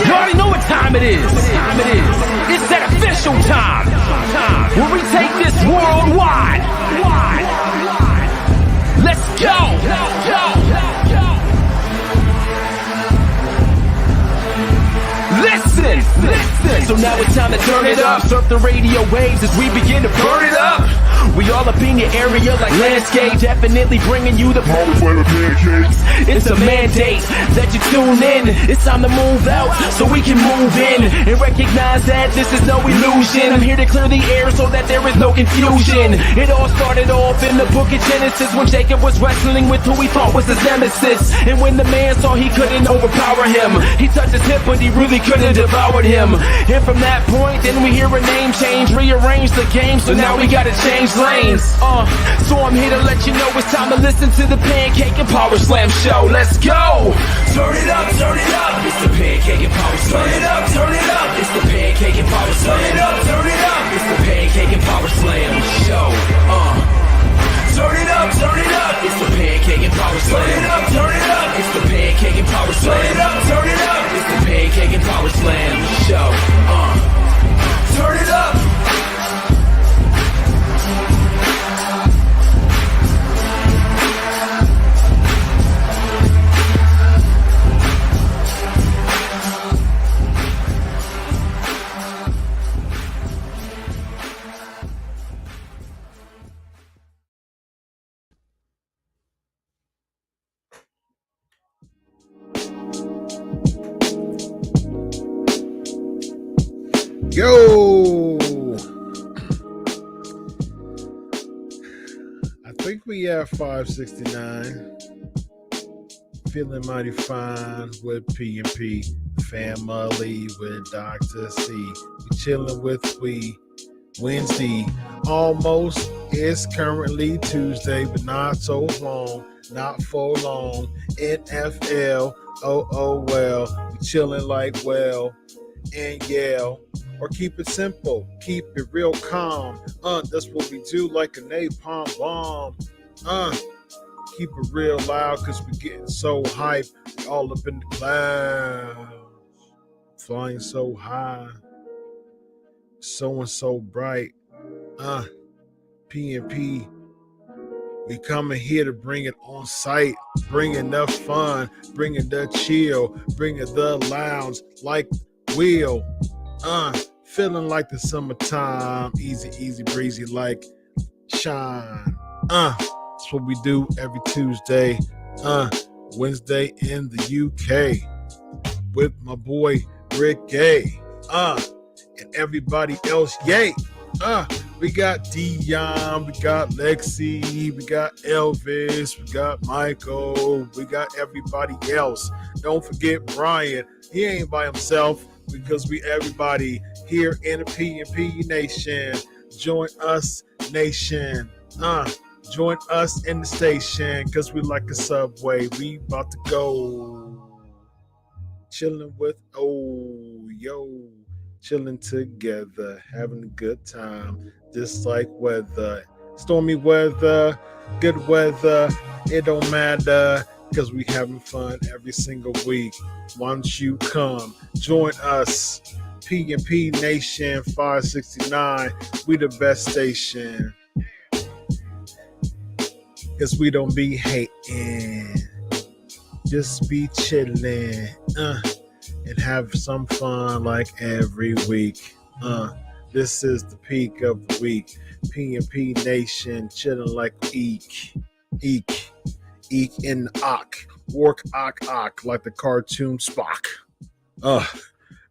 You already know what time it is. It's that official time. Where we take this worldwide. Let's go. Listen. So now it's time to turn it up. Surf the radio waves as we begin to burn it up. We all up in your area like landscape, definitely bringing you the pancakes. It's a mandate that you tune in. It's time to move out so we can move in and recognize that this is no illusion. I'm here to clear the air so that there is no confusion. It all started off in the book of Genesis when Jacob was wrestling with who he thought was his nemesis. And when the man saw he couldn't overpower him, he touched his hip but he really couldn't devour him. And from that point, then we hear a name change, rearrange the game, so now we gotta change lanes. So I'm here to let you know it's time to listen to the Pancake and Powerslam Show. Let's go! Turn it up, it's the Pancake and Powerslam. Turn it up, it's the Pancake and Powerslam. Turn it up, it's the Pancake and Powerslam Show. Turn it up, it's the Pancake and Powerslam. Turn it up, it's the Pancake and Powerslam. Turn it up, it's the Pancake and Powerslam Show. Turn it up. Yo, I think we have 569. Feeling mighty fine with P&P family with Dr. C. We chilling with Wednesday. Almost is currently Tuesday, but not so long, not for long. NFL, well, we chilling like well and yell. Or keep it simple, keep it real calm. That's what we do, like a napalm bomb. Keep it real loud, cause we getting so hyped. We all up in the clouds, flying so high, so and so bright. P&P, we coming here to bring it on site, bringing the fun, bringing the chill, bringing the lounge like wheel. Feeling like the summertime, easy breezy like shine. That's what we do every Tuesday, Wednesday in the UK with my boy Rick Gay, and everybody else, yay. We got Dion, we got Lexi, we got Elvis, we got Michael, we got everybody else. Don't forget Brian. He ain't by himself because we everybody here in the P&P Nation. Join us, Nation. Join us in the station because we like a subway. We about to go. Chilling with, chilling together, having a good time, just like weather. Stormy weather, good weather, it don't matter because we having fun every single week. Once you come, join us, P&P Nation 569. We the best station because we don't be hating. Just be chilling and have some fun like every week. This is the peak of the week. P&P Nation chilling like eek in the ock. Work ock like the cartoon Spock.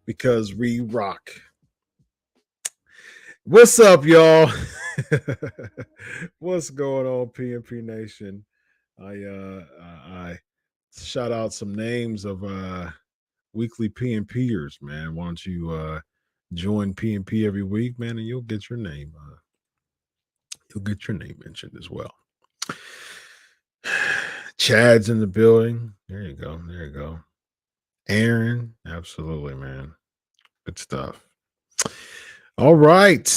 Because we rock. What's up, y'all? What's going on, P&P Nation? I shout out some names of weekly P&Pers, man. Why don't you join P&P every week, man, and you'll get your name. You'll get your name mentioned as well. Chad's in the building. There you go. Aaron, absolutely, man. Good stuff. All right,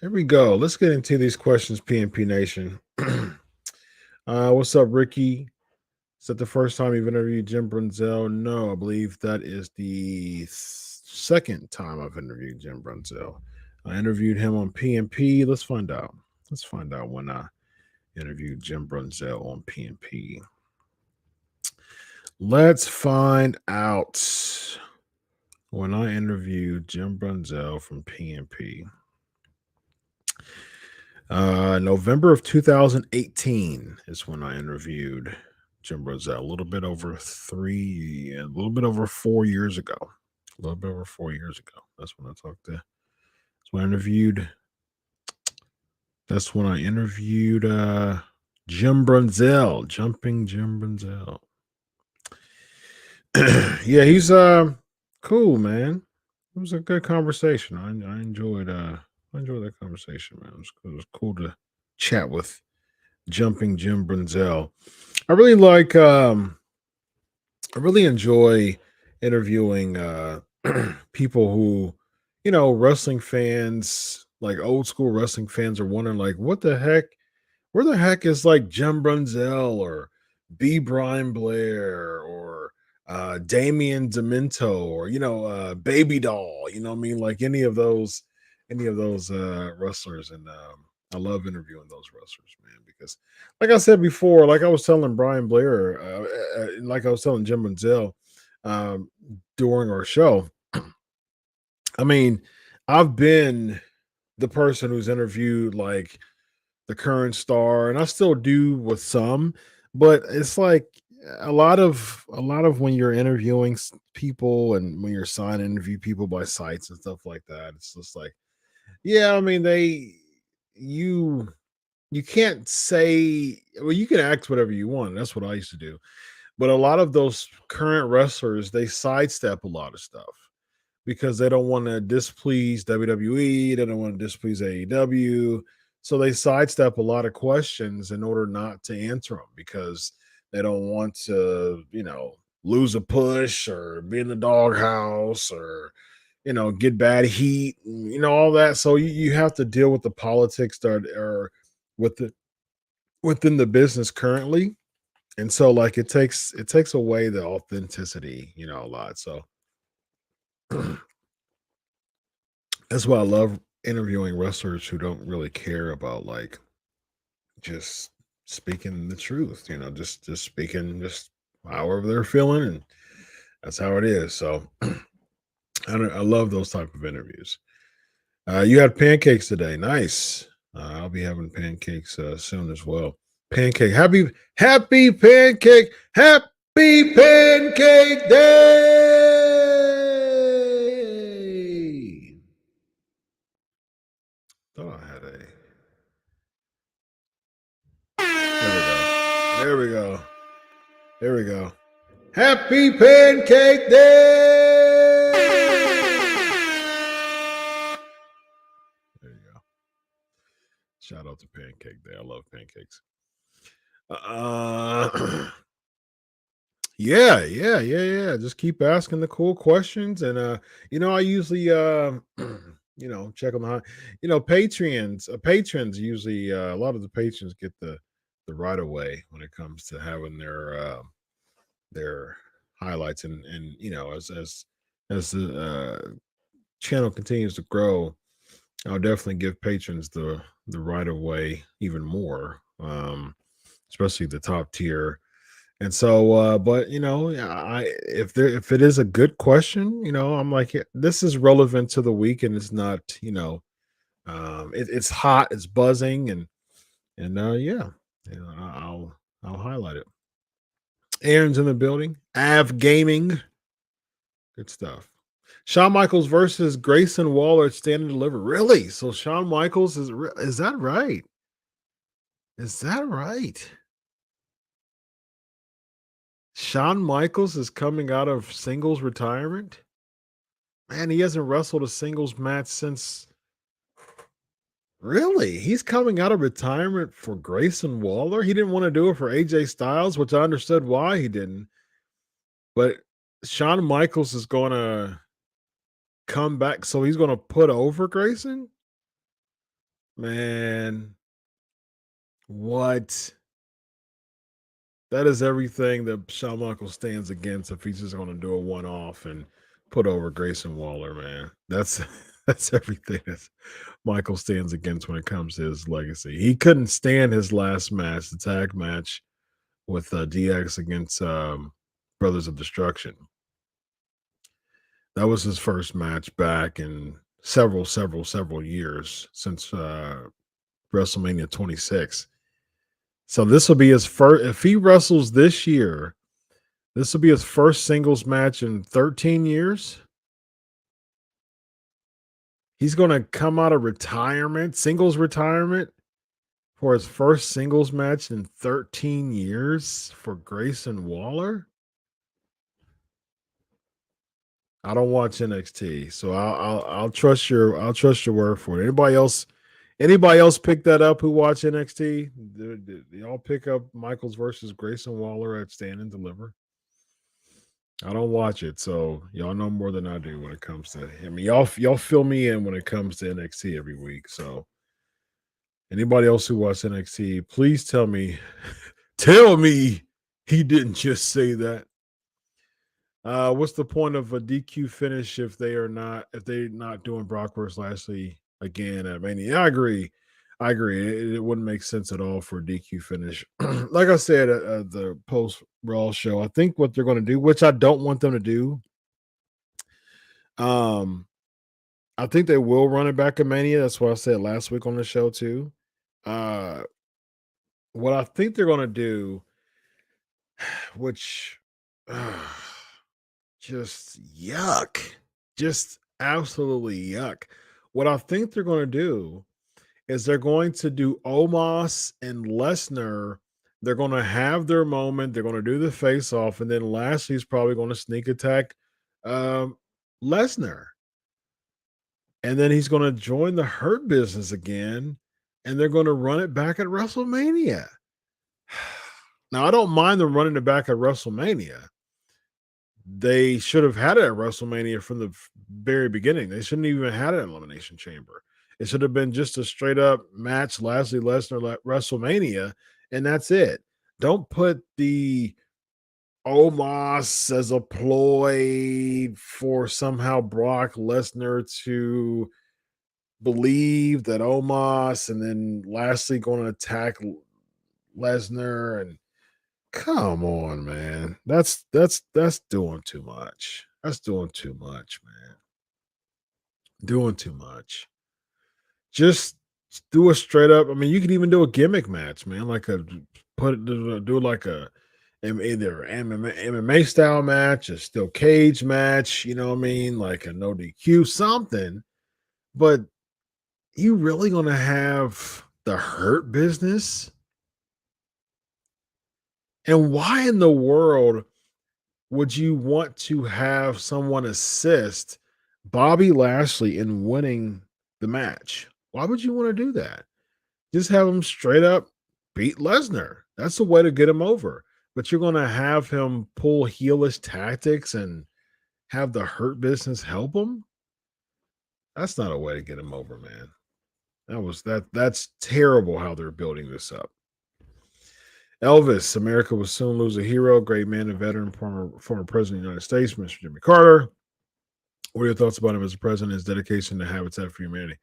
here we go. Let's get into these questions, P&P Nation. What's up, Ricky? Is that the first time you've interviewed Jim Brunzell? No, I believe that is the second time I've interviewed Jim Brunzell. I interviewed him on P&P. Let's find out. Let's find out when I interviewed Jim Brunzell on P&P. Let's find out when I interviewed Jim Brunzell from P&P. November of 2018 is when I interviewed Jim Brunzell. A little bit over 4 years ago. That's when I talked to. That's when I interviewed. That's when I interviewed Jim Brunzell, Jumping Jim Brunzell. Yeah, he's cool, man. It was a good conversation. I enjoyed that conversation, man. It was cool to chat with Jumping Jim Brunzell. I really enjoy interviewing people who, wrestling fans, like old school wrestling fans, are wondering, like, where the heck is like Jim Brunzell or B. Brian Blair or Damian Demento or Baby Doll, you know what I mean? Like any of those wrestlers, and I love interviewing those wrestlers, man, because like I said before, like I was telling Brian Blair, like I was telling Jim Brunzell during our show, I mean, I've been the person who's interviewed like the current star, and I still do with some, but it's like a lot of when you're interviewing people and when you're assigned to interview people by sites and stuff like that, it's just like, yeah, I mean, you can't say, well, you can ask whatever you want. That's what I used to do. But a lot of those current wrestlers, they sidestep a lot of stuff because they don't want to displease WWE. They don't want to displease AEW. So they sidestep a lot of questions in order not to answer them because they don't want to, lose a push or be in the doghouse or, get bad heat, all that. So you have to deal with the politics that are within the business currently. And so like it takes away the authenticity, a lot. So that's why I love interviewing wrestlers who don't really care about like just speaking the truth, just speaking just however they're feeling, and that's how it is. So I love those type of interviews. You had pancakes today. Nice. I'll be having pancakes soon as well. Pancake. Happy pancake. Happy pancake day. Thought I had an we go. Happy Pancake Day! There you go. Shout out to Pancake Day. I love pancakes. Yeah. Just keep asking the cool questions. And I usually check on the patrons usually a lot of the patrons get the right of way when it comes to having their highlights and as the channel continues to grow, I'll definitely give patrons the right of way even more, especially the top tier. And so, but if it is a good question, I'm like, this is relevant to the week, and it's not, it's hot, it's buzzing, and I'll highlight it. Aaron's in the building. Av Gaming, good stuff. Shawn Michaels versus Grayson Waller at Stand and Deliver. Really? So Shawn Michaels is that right? Is that right? Shawn Michaels is coming out of singles retirement? Man, he hasn't wrestled a singles match since. Really? He's coming out of retirement for Grayson Waller? He didn't want to do it for AJ Styles, which I understood why he didn't. But Shawn Michaels is going to come back, so he's going to put over Grayson? Man, what? That is everything that Shawn Michaels stands against if he's just going to do a one-off and put over Grayson Waller, man. That's everything that Michael stands against when it comes to his legacy. He couldn't stand his last match, the tag match with DX against Brothers of Destruction. That was his first match back in several years since WrestleMania 26. So this will be his first. If he wrestles this year, this will be his first singles match in 13 years. He's going to come out of retirement, singles retirement, for his first singles match in 13 years for Grayson Waller. I don't watch NXT, so I'll trust your word for it. Anybody else pick that up who watch NXT? Did y'all pick up Michaels versus Grayson Waller at Stand and Deliver? I don't watch it, so y'all know more than I do when it comes to him. Y'all fill me in when it comes to NXT every week. So anybody else who watch NXT, please tell me he didn't just say that. What's the point of a DQ finish if they're not doing Brock versus Lashley again at Mania? I agree. It wouldn't make sense at all for a DQ finish. Like I said at the post Raw show, I think what they're going to do, which I don't want them to do, I think they will run it back at Mania. That's what I said last week on the show too. What I think they're going to do, which just yuck, just absolutely yuck. What I think they're going to do is they're going to do Omos and Lesnar. They're going to have their moment. They're going to do the face off, and then Lashley's probably going to sneak attack Lesnar. And then he's going to join the Hurt Business again, and they're going to run it back at WrestleMania. Now, I don't mind them running it back at WrestleMania. They should have had it at WrestleMania from the very beginning. They shouldn't even have had it in Elimination Chamber. It should have been just a straight up match, Lashley Lesnar at WrestleMania, and that's it. Don't put the Omos as a ploy for somehow Brock Lesnar to believe that Omos and then Lashley going to attack Lesnar. And come on, man. That's doing too much. That's doing too much, man. Doing too much. Just do a straight up. I mean, you could even do a gimmick match, man. Like do like a either MMA style match, a steel cage match. You know what I mean? Like a no DQ, something. But you really gonna have the Hurt Business And why in the world would you want to have someone assist Bobby Lashley in winning the match? Why would you want to do that? Just have him straight up beat Lesnar. That's the way to get him over. But you're going to have him pull heelish tactics and have the Hurt Business help him? That's not a way to get him over, man. That's terrible how they're building this up. Elvis, America will soon lose a hero, great man and veteran, former president of the United States, Mr. Jimmy Carter. What are your thoughts about him as a president, his dedication to Habitat for Humanity?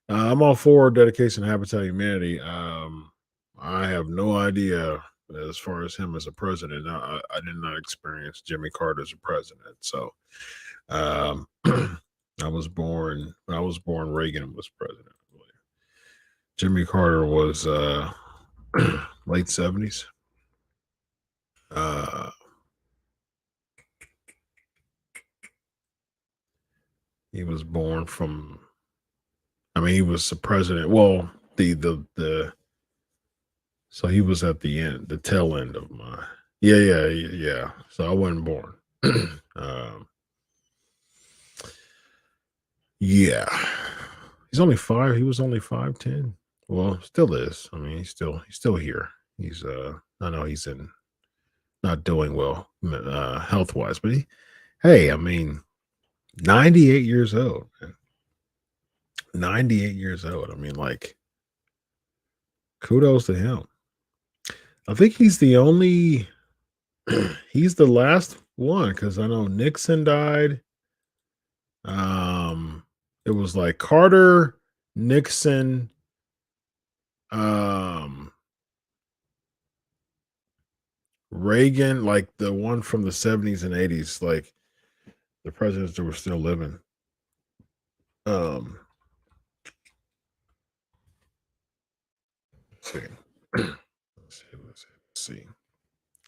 I'm all for dedication to Habitat for Humanity. I have no idea as far as him as a president. I did not experience Jimmy Carter as a president. So I was born, Reagan was president. Jimmy Carter was late 70s. He was born from, he was the president. Well, so he was at the end, the tail end of my, yeah. So I wasn't born. Yeah. He was only 5'10". Well, still is. He's still here. He's I know he's not doing well health wise, but 98 years old, man. 98 years old. Kudos to him. I think he's the only he's the last one, because I know Nixon died. It was like Carter, Nixon, Reagan, like the one from the 70s and 80s, like the presidents that were still living. Let's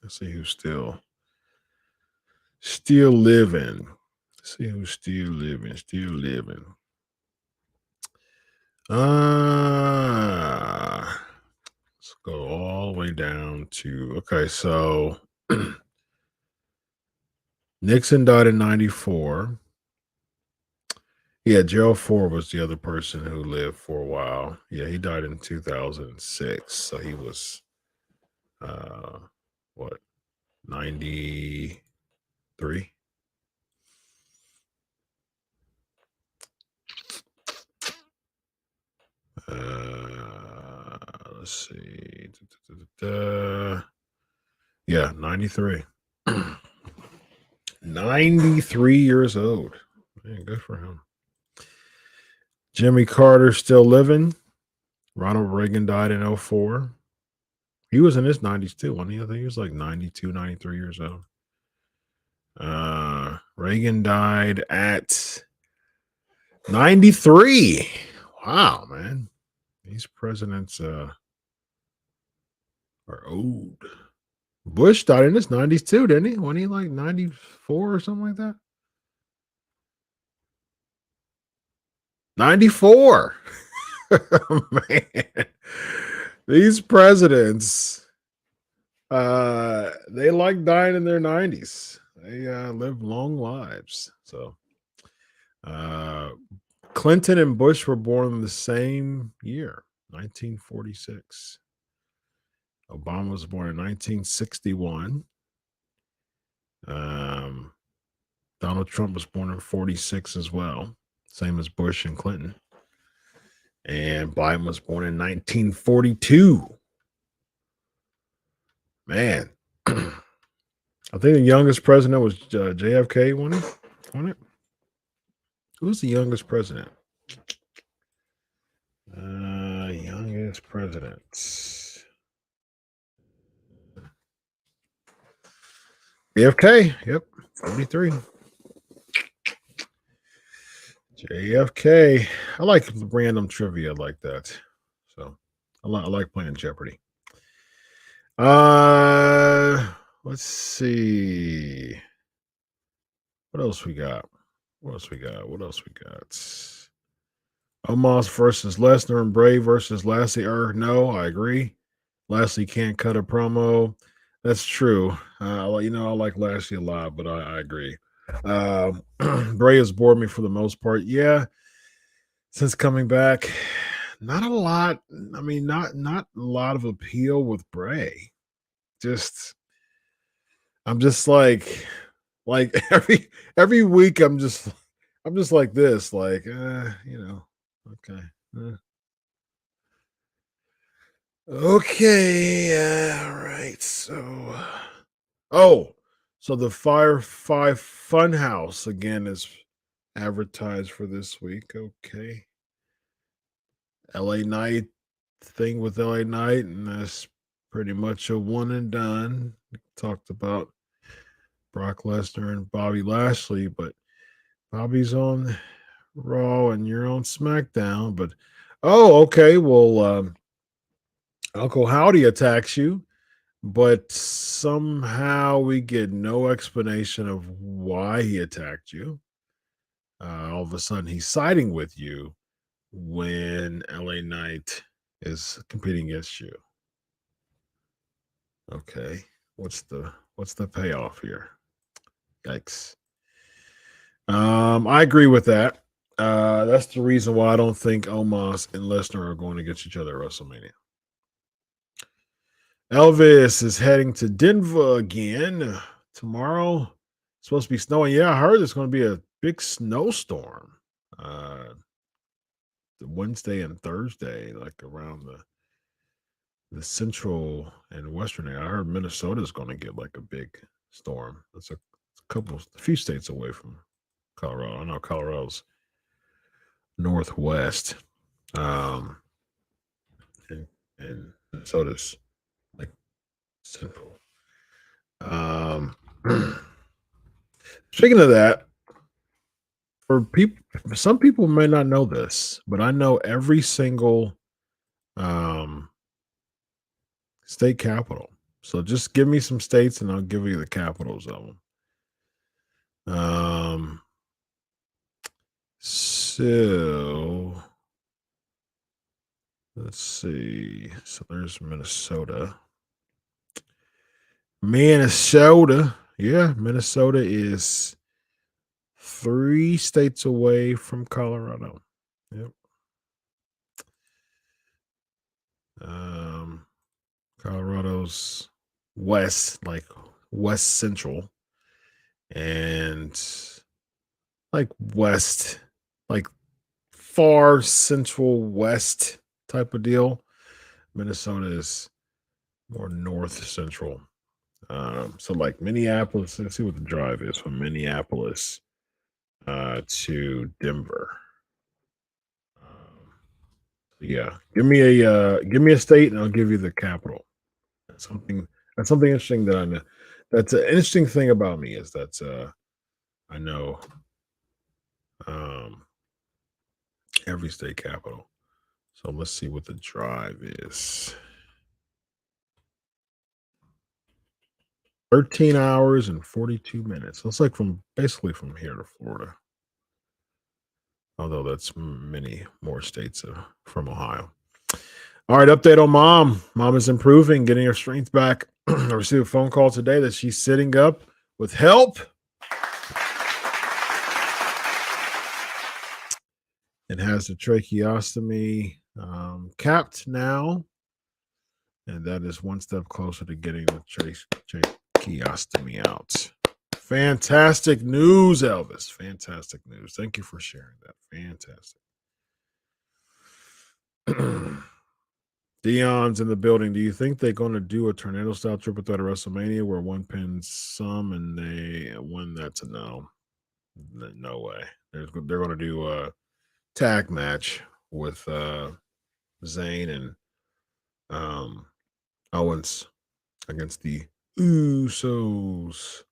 see who's still living. Let's see who's still living. Let's go all the way down to, okay, so Nixon died in 94. Yeah, Gerald Ford was the other person who lived for a while. Yeah, he died in 2006. So he was, 93? Let's see. Yeah, 93. 93 years old. Man, good for him. Jimmy Carter still living. Ronald Reagan died in 2004. He was in his 90s too, wasn't he? I think he was like 92, 93 years old. Reagan died at 93. Wow, man. These presidents are old. Bush died in his 90s too, didn't he? Wasn't he like 94 or something like that? 94. Man. These presidents, they like dying in their 90s. They live long lives. So Clinton and Bush were born in the same year, 1946. Obama was born in 1961. Donald Trump was born in 46 as well, same as Bush and Clinton. And Biden was born in 1942. Man, I think the youngest president was JFK, wasn't it? Who's the youngest president? Youngest president. JFK, yep, 43. JFK. I like random trivia like that. So I like playing Jeopardy. Let's see. What else we got? Omos versus Lesnar and Bray versus Lashley. No, I agree. Lashley can't cut a promo. That's true. I like Lashley a lot, but I agree. Bray has bored me for the most part. Yeah, since coming back, not a lot. I mean, not a lot of appeal with Bray. Just I'm just like every week I'm just like this, like okay. uh, Okay, all right. So the Firefly Funhouse again is advertised for this week. Okay, LA Knight thing with LA Knight, and that's pretty much a one and done. Talked about Brock Lesnar and Bobby Lashley, but Bobby's on Raw and you're on SmackDown. But okay. Well, Uncle Howdy attacks you. But somehow we get no explanation of why he attacked you. All of a sudden, he's siding with you when LA Knight is competing against you. Okay, what's the payoff here? Yikes. I agree with that. That's the reason why I don't think Omos and Lesnar are going against each other at WrestleMania. Elvis is heading to Denver again tomorrow. It's supposed to be snowing. Yeah, I heard there's going to be a big snowstorm Wednesday and Thursday, like around the central and western area. I heard Minnesota is going to get like a big storm. That's a few states away from Colorado. I know Colorado's northwest, and Minnesota's like central. Speaking of that, some people may not know this, but I know every single state capital. So just give me some states and I'll give you the capitals of them. So let's see. So there's Minnesota. Yeah, Minnesota is 3 states away from Colorado. Yep. Colorado's west, like west central, and like west, like far central west type of deal. Minnesota is more north central. So like Minneapolis, let's see what the drive is from Minneapolis to Denver. Yeah, give me a state and I'll give you the capital. That's something interesting that I know. That's an interesting thing about me is that I know every state capital. So let's see what the drive is. 13 hours and 42 minutes. So it's like basically from here to Florida. Although that's many more states from Ohio. All right, update on mom. Mom is improving, getting her strength back. I received a phone call today that she's sitting up with help and has the tracheostomy capped now. And that is one step closer to getting the tracheostomy out. Fantastic news, Elvis. Fantastic news. Thank you for sharing that. Fantastic. Dion's in the building. Do you think they're going to do a tornado style triple threat at WrestleMania where one pins some and they win? That's a no. No way. They're going to do a tag match with Zayn and Owens against the Usos.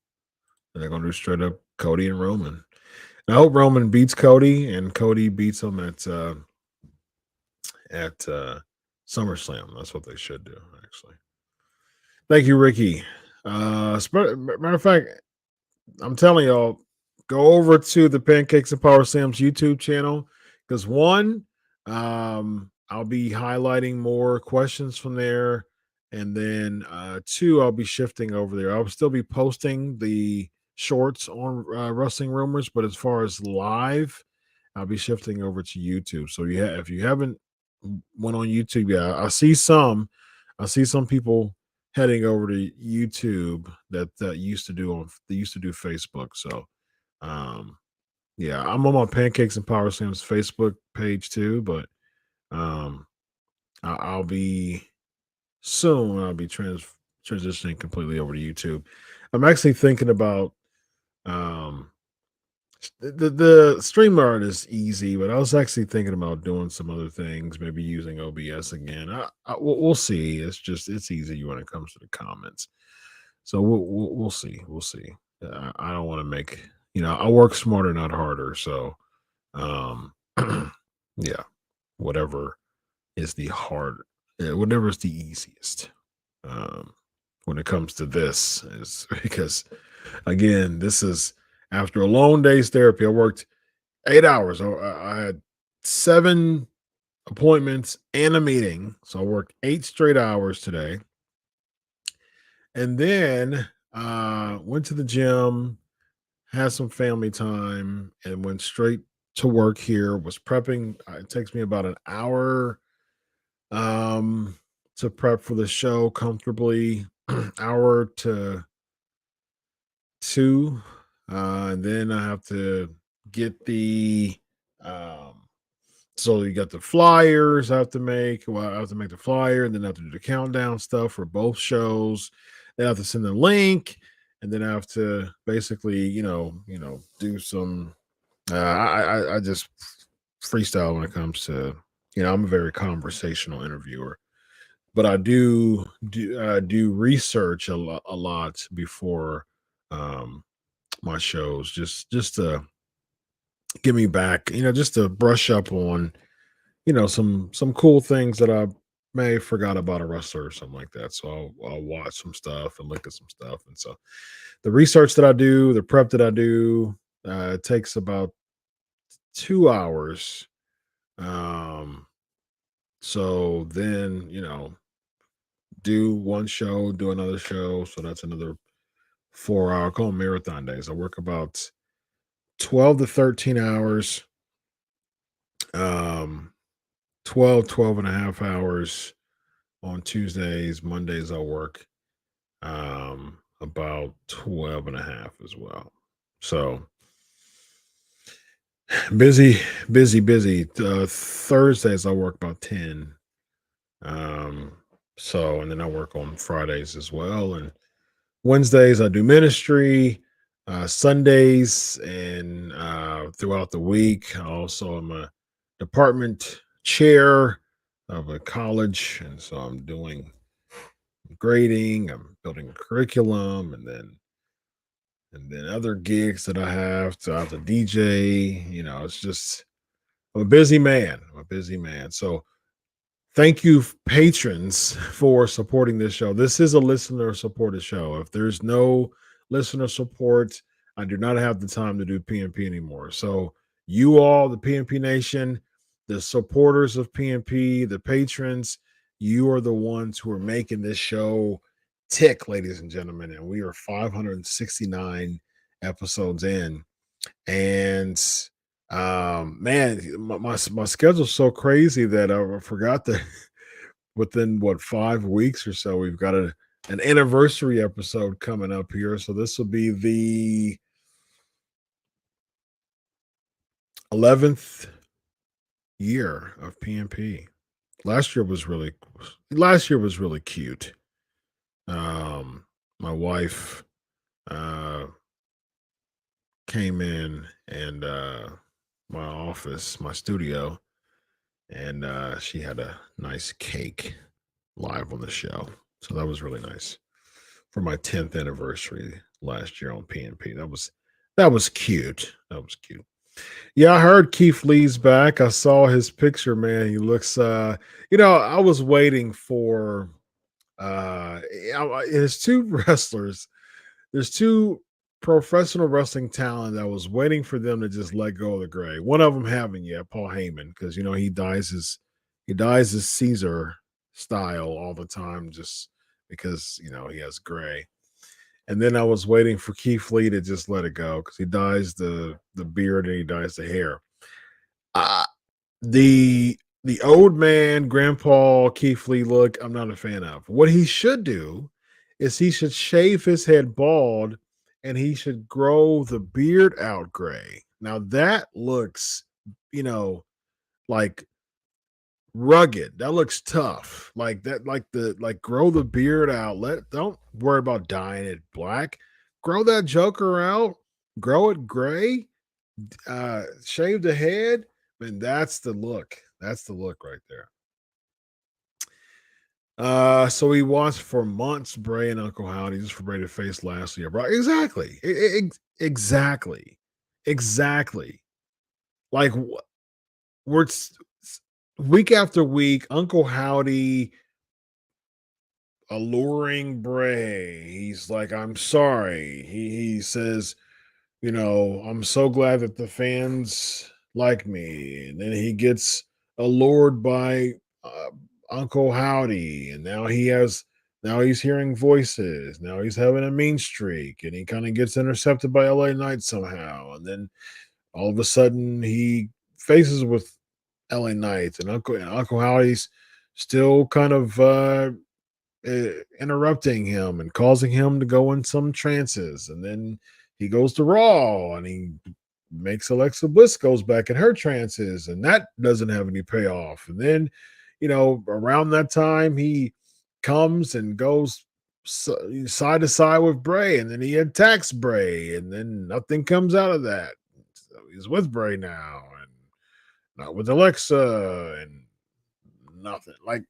And they're going to do straight up Cody and Roman. And I hope Roman beats Cody and Cody beats him at SummerSlam. That's what they should do, actually. Thank you, Ricky. Matter of fact, I'm telling y'all, go over to the Pancakes and Powerslams YouTube channel because I'll be highlighting more questions from there, And then 2, I'll be shifting over there. I'll still be posting the shorts on Wrestling Rumors, but as far as live, I'll be shifting over to YouTube. So if you haven't went on YouTube, yeah, I see some people heading over to YouTube that used to do Facebook. So yeah, I'm on my Pancakes and Powerslams Facebook page too, but I'll be soon. I'll be transitioning completely over to YouTube. I'm actually thinking about the StreamYard is easy, but I was actually thinking about doing some other things, maybe using OBS again. We'll see. It's easy when it comes to the comments, so we'll see. We'll see. I don't want to make I work smarter, not harder. So, yeah, whatever is the whatever is the easiest. When it comes to this, is because again, this is after a long day's therapy. I worked 8 hours. I had 7 appointments and a meeting. So I worked 8 straight hours today. And then went to the gym, had some family time, and went straight to work here. Was prepping. It takes me about an hour to prep for the show comfortably, hour to 2. And then I have to get the so you got the flyers I have to make. Well, I have to make the flyer, and then I have to do the countdown stuff for both shows. Then I have to send the link, and then I have to basically, do some. I just freestyle when it comes to, I'm a very conversational interviewer, but I do research a lot before my shows, just to get me back, just to brush up on, some cool things that I may have forgot about a wrestler or something like that. So I'll watch some stuff and look at some stuff. And so the research that I do, the prep that I do, it takes about 2 hours. So then, do one show, do another show. So that's another 4 hour, I call them marathon days. I work about 12 to 13 hours, 12 and a half hours on Tuesdays. Mondays I'll work about 12 and a half as well. So busy. Thursdays I work about 10. So, and then I work on Fridays as well. And Wednesdays I do ministry. Sundays and throughout the week. Also, I'm a department chair of a college, and so I'm doing grading. I'm building a curriculum, and then other gigs that I have. So I have to DJ. It's just I'm a busy man. So thank you, patrons, for supporting this show. This is a listener supported show. If there's no listener support, I do not have the time to do PNP anymore. So you all, the PNP Nation, the supporters of PNP, the patrons, you are the ones who are making this show tick, ladies and gentlemen. And we are 569 episodes in. And man, my schedule's so crazy that I forgot that within 5 weeks or so, we've got an anniversary episode coming up here. So this will be the 11th year of PNP. Last year was really cute. My wife came in and my office, my studio, and she had a nice cake live on the show. So that was really nice for my 10th anniversary last year on PNP. That was cute. That was cute. Yeah, I heard Keith Lee's back. I saw his picture, man. He looks I was waiting for there's 2 wrestlers. There's 2 professional wrestling talent that was waiting for them to just let go of the gray. One of them haven't yet, Paul Heyman, because he dyes his Caesar style all the time, just because he has gray. And then I was waiting for Keith Lee to just let it go because he dyes the beard and he dyes the hair. The old man, grandpa Keith Lee look, I'm not a fan of. What he should do is he should shave his head bald and he should grow the beard out gray. Now that looks, like rugged. That looks tough. Like that, like grow the beard out. Don't worry about dyeing it black. Grow that joker out, grow it gray, shave the head, and that's the look. That's the look right there. So he watched for months Bray and Uncle Howdy just for Bray to face Lashley. Right? Exactly. Exactly. Like we're week after week, Uncle Howdy alluring Bray. He's like, I'm sorry. He says, I'm so glad that the fans like me. And then he gets allured by Uncle Howdy, and now he's hearing voices. Now he's having a mean streak, and he kind of gets intercepted by LA Knight somehow. And then all of a sudden he faces with LA Knight, and Uncle Howdy's still kind of interrupting him and causing him to go in some trances. And then he goes to Raw and he makes Alexa Bliss goes back in her trances, and that doesn't have any payoff. And then, around that time, he comes and goes side to side with Bray, and then he attacks Bray, and then nothing comes out of that. So he's with Bray now, and not with Alexa, and nothing. Like,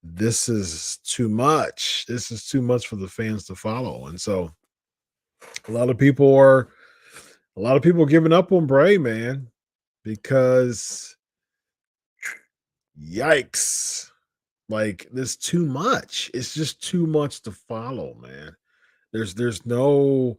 this is too much. This is too much for the fans to follow. And so a lot of people giving up on Bray, man, because yikes. Like, there's too much. It's just too much to follow, man. There's no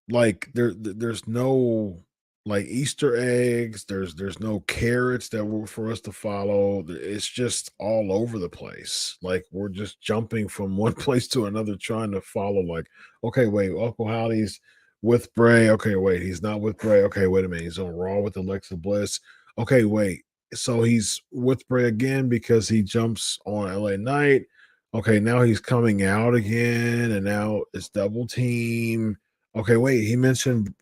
there's no like Easter eggs. There's no carrots that were for us to follow. It's just all over the place. Like, we're just jumping from one place to another, trying to follow. Like, okay, wait, Uncle Howdy's with Bray. Okay, wait, he's not with Bray. Okay, wait a minute, he's on Raw with Alexa Bliss. Okay, wait, so he's with Bray again because he jumps on LA Knight. Okay, now he's coming out again, and now it's double team. Okay, wait, he mentioned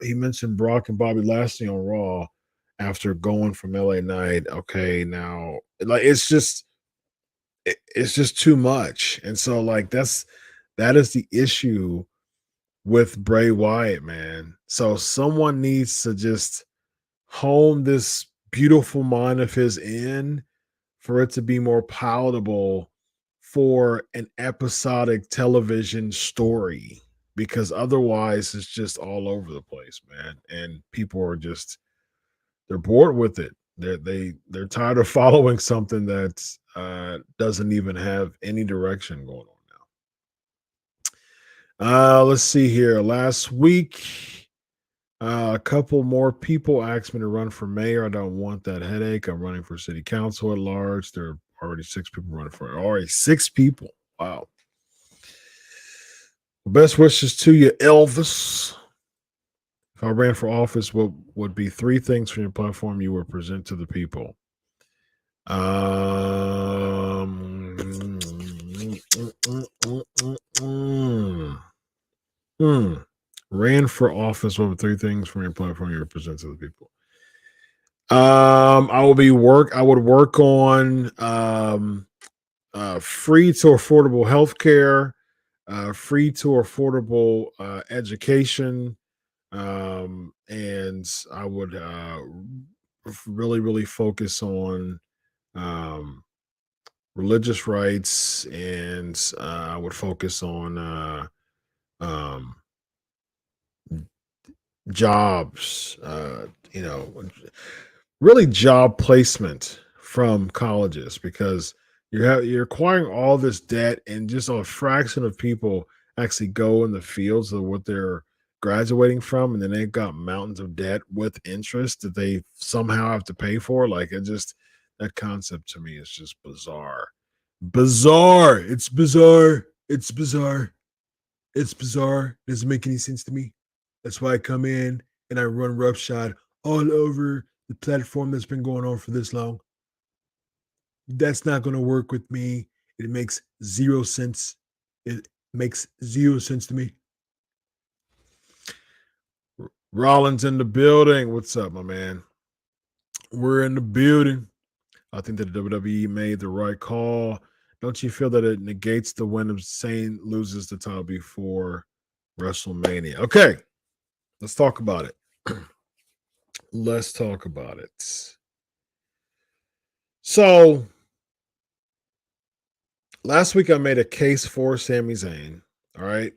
Brock and Bobby Lashley on Raw after going from LA Knight. Okay, now it's just too much. And so that is the issue with Bray Wyatt, man. So someone needs to just hone this beautiful mind of his in for it to be more palatable for an episodic television story, because otherwise it's just all over the place, man. And people are just, they're bored with it. They're tired of following something that doesn't even have any direction going on now. Let's see here. Last week, a couple more people asked me to run for mayor. I don't want that headache. I'm running for city council at large. There are already 6 people running for it. Already 6 people. Wow. Best wishes to you, Elvis. If I ran for office, what would be 3 things from your platform you would present to the people? Ran for office, what would 3 things from your platform you would present to the people? I would work on free to affordable healthcare, free to affordable education, and I would really focus on religious rights, and I would focus on jobs, really job placement from colleges, because you're acquiring all this debt, and just a fraction of people actually go in the fields of what they're graduating from, and then they've got mountains of debt with interest that they somehow have to pay for. Like, that concept to me is just bizarre. Bizarre. It's bizarre. It's bizarre. It's bizarre. Doesn't make any sense to me. That's why I come in and I run roughshod all over the platform that's been going on for this long. That's not going to work with me. It makes zero sense. It makes zero sense to me. Rollins in the building. What's up, my man? We're in the building. I think that the WWE made the right call. Don't you feel that it negates the win of Zayn loses the title before WrestleMania? Okay, let's talk about it. Let's talk about it. So, last week I made a case for Sami Zayn, all right,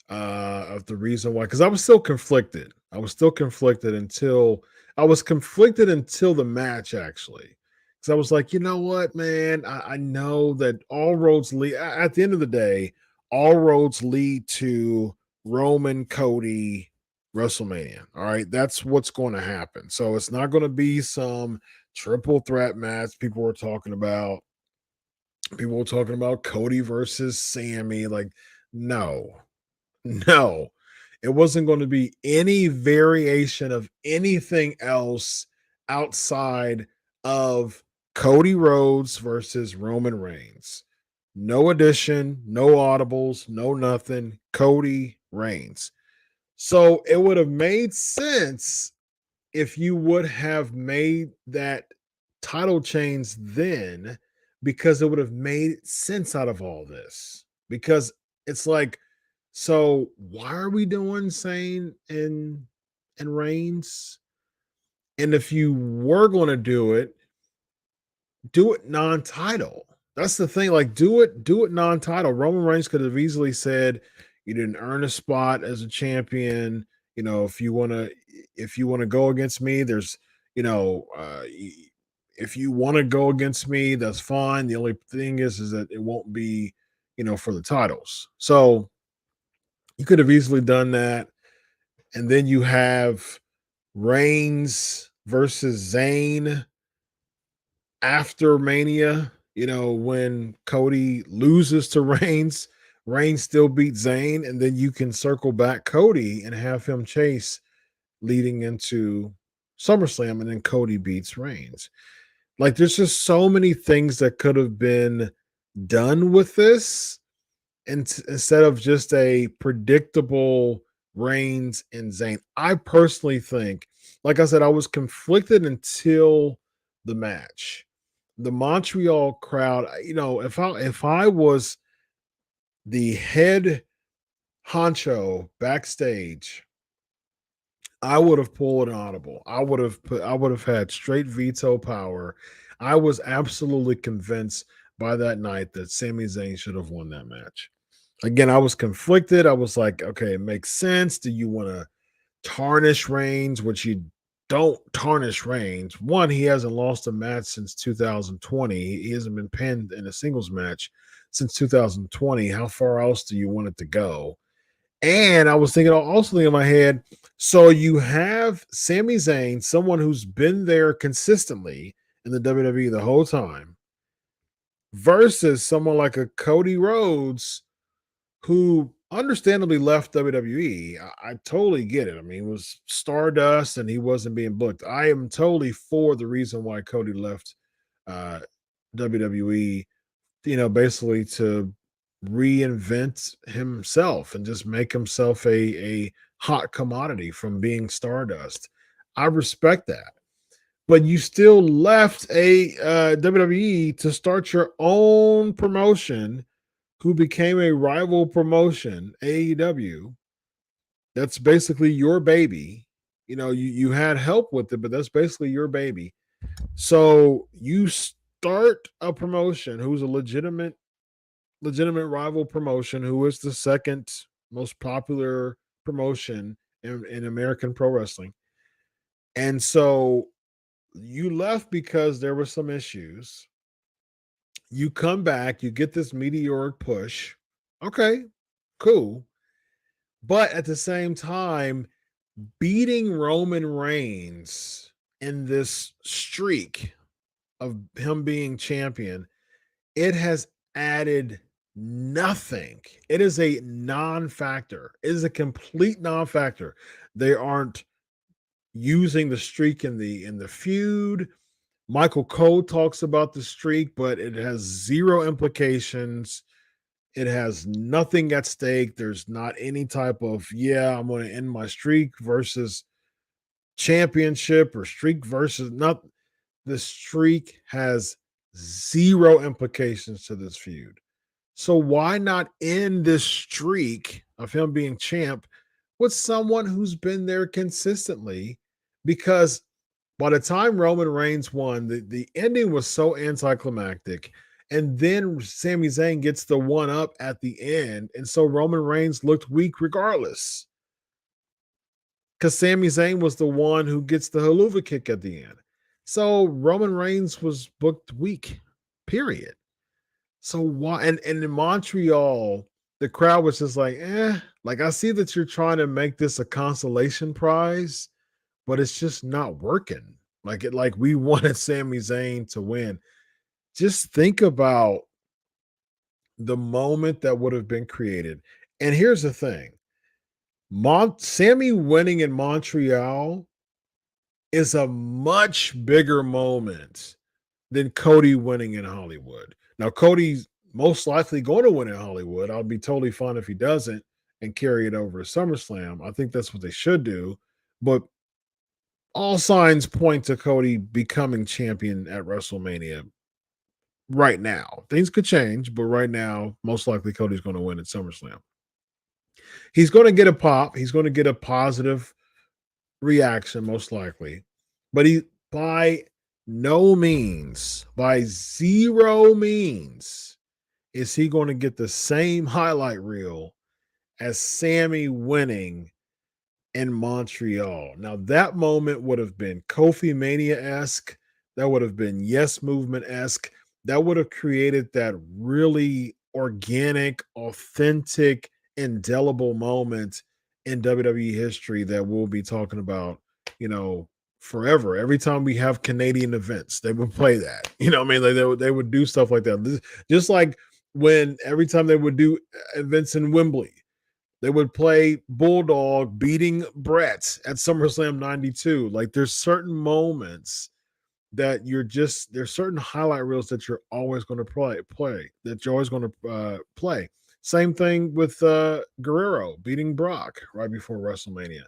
of the reason why, because I was still conflicted. I was conflicted until the match, actually. Because I was like, you know what, man, I know that all roads lead, at the end of the day, all roads lead to Roman Cody WrestleMania. All right, that's what's going to happen. So it's not going to be some triple threat match people were talking about. People were talking about Cody versus Sammy. Like, no, no, it wasn't going to be any variation of anything else outside of Cody Rhodes versus Roman Reigns. No addition, no audibles, no nothing. Cody Reigns. So it would have made sense if you would have made that title change then, because it would have made sense out of all this. Because it's like, so why are we doing Zayn and Reigns? And if you were going to do it non-title. That's the thing. Like, do it non-title. Roman Reigns could have easily said, "You didn't earn a spot as a champion. You know, if you want to go against me, there's, if you want to go against me, that's fine. The only thing is that it won't be, for the titles." So you could have easily done that, and then you have Reigns versus Zayn after Mania, when Cody loses to Reigns, Reigns still beats Zayn, and then you can circle back Cody and have him chase leading into SummerSlam, and then Cody beats Reigns. Like, there's just so many things that could have been done with this, and instead of just a predictable Reigns and Zayn. I personally think, like I said, I was conflicted until the match. The Montreal crowd, if I was the head honcho backstage, I would have pulled an audible. I would have had straight veto power. I was absolutely convinced by that night that Sami Zayn should have won that match. Again, I was conflicted. I was like, okay, it makes sense. Do you want to tarnish Reigns, which you don't tarnish Reigns? One, he hasn't lost a match since 2020. He hasn't been pinned in a singles match since 2020. How far else do you want it to go? And I was also thinking in my head, so you have Sami Zayn, someone who's been there consistently in the WWE the whole time, versus someone like a Cody Rhodes, who understandably left WWE. I totally get it. I mean, it was Stardust and he wasn't being booked. I am totally for the reason why Cody left WWE, basically to reinvent himself and just make himself a hot commodity from being Stardust. I respect that. But you still left a WWE to start your own promotion, who became a rival promotion, AEW. That's basically your baby. You had help with it, but that's basically your baby. So you start a promotion who's a legitimate rival promotion, who is the second most popular promotion in American pro wrestling. And so you left because there were some issues. You come back, you get this meteoric push. Okay, cool. But at the same time, beating Roman Reigns in this streak of him being champion, it has added nothing. It is a non-factor. It is a complete non-factor. They aren't using the streak in the feud. Michael Cole talks about the streak, but it has zero implications. It has nothing at stake. There's not any type of, I'm going to end my streak versus championship or streak versus not. The streak has zero implications to this feud. So why not end this streak of him being champ with someone who's been there consistently? Because by the time Roman Reigns won, the ending was so anticlimactic. And then Sami Zayn gets the one up at the end. And so Roman Reigns looked weak regardless. Because Sami Zayn was the one who gets the haluva kick at the end. So Roman Reigns was booked weak, period. So why? And in Montreal, the crowd was just like, like, I see that you're trying to make this a consolation prize, but it's just not working. Like we wanted Sami Zayn to win. Just think about the moment that would have been created. And here's the thing. Sami winning in Montreal is a much bigger moment than Cody winning in Hollywood. Now, Cody's most likely going to win in Hollywood. I'll be totally fine if he doesn't and carry it over to SummerSlam. I think that's what they should do. But all signs point to Cody becoming champion at WrestleMania right now. Things could change, but right now, most likely Cody's going to win at SummerSlam. He's going to get a pop. He's going to get a positive reaction, most likely. But he, by no means, by zero means, is he going to get the same highlight reel as Sami winning in Montreal. Now, that moment would have been Kofi Mania-esque. That would have been Yes Movement-esque. That would have created that really organic, authentic, indelible moment in WWE history that we'll be talking about, forever. Every time we have Canadian events, they would play that. I mean, they would do stuff like that. Just like when every time they would do events in Wembley, they would play Bulldog beating Brett at SummerSlam 92. Like, there's certain moments that there's certain highlight reels that you're always going to play. Same thing with Guerrero beating Brock right before WrestleMania.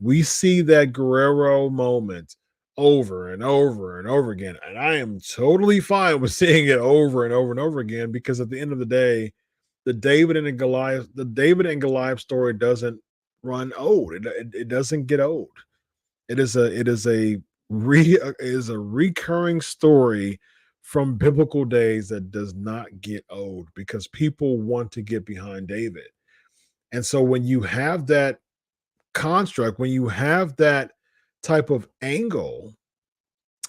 We see that Guerrero moment over and over and over again. And I am totally fine with seeing it over and over and over again, because at the end of the day, the David and Goliath story doesn't run old. It doesn't get old. It is a recurring story from biblical days that does not get old, because people want to get behind David. And so when you have that construct, when you have that type of angle,